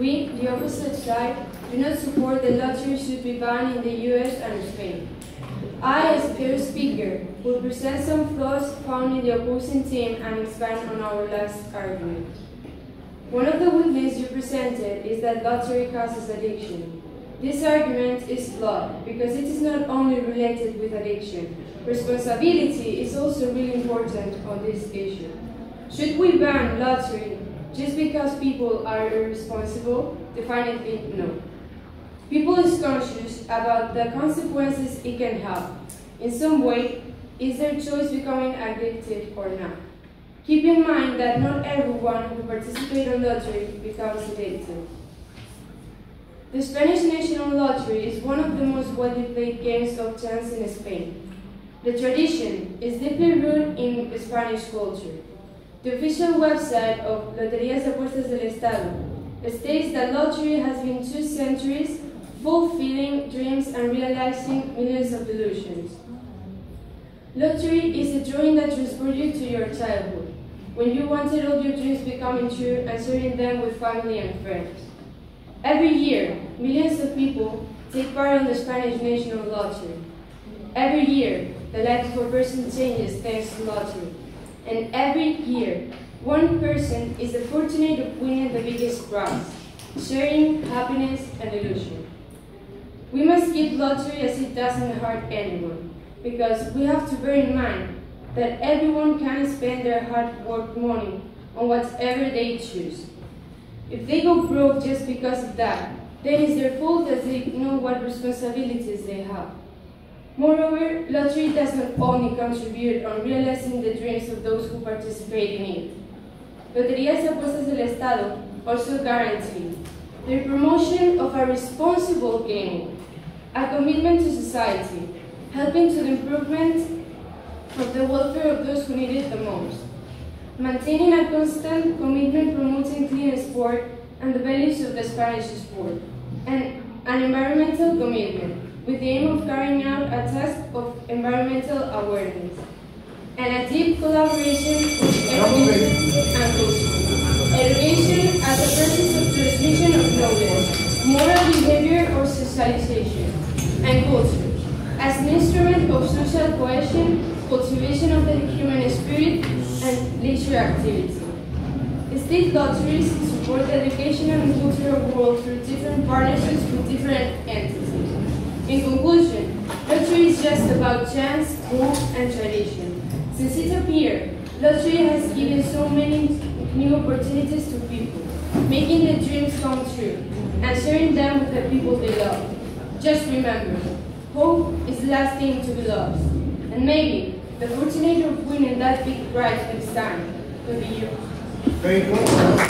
We, the opposite side, do not support that lottery should be banned in the US and Spain. I, as a first speaker, will present some flaws found in the opposing team and expand on our last argument. One of the weaknesses you presented is that lottery causes addiction. This argument is flawed because it is not only related with addiction. Responsibility is also really important on this issue. Should we ban lottery just because people are irresponsible? Definitely no. People is conscious about the consequences it can have. In some way, is their choice becoming addictive or not? Keep in mind that not everyone who participates in lottery becomes addicted. The Spanish National Lottery is one of the most widely played games of chance in Spain. The tradition is deeply rooted in Spanish culture. The official website of Loterías y Apuestas del Estado states that lottery has been 2 centuries fulfilling dreams and realizing millions of illusions. Lottery is a drawing that transports you to your childhood, when you wanted all your dreams becoming true and sharing them with family and friends. Every year, millions of people take part in the Spanish National Lottery. Every year, the life of a person changes thanks to lottery. And every year, one person is fortunate of winning the biggest prize, sharing happiness and illusion. We must keep lottery as it doesn't hurt anyone, because we have to bear in mind that everyone can spend their hard-worked money on whatever they choose. If they go broke just because of that, then it's their fault as they know what responsibilities they have. Moreover, lottery does not only contribute on realizing the dreams of those who participate in it. Loterías y Apuestas del Estado also guarantee the promotion of a responsible gaming, a commitment to society, helping to the improvement of the welfare of those who need it the most, maintaining a constant commitment promoting clean sport and the values of the Spanish sport, and an environmental commitment with the aim of carrying out a task of environmental awareness, and a deep collaboration with education and culture. Education as a process of transmission of knowledge, moral behavior or socialization, and culture as an instrument of social cohesion, cultivation of the human spirit, and leisure activity. State lotteries support the educational and cultural world through different partnerships with different entities. In conclusion, lottery is just about chance, hope, and tradition. Since it appeared, lottery has given so many new opportunities to people, making their dreams come true, and sharing them with the people they love. Just remember, hope is the last thing to be lost, and maybe the fortunate of winning that big prize next time could be you. Very good.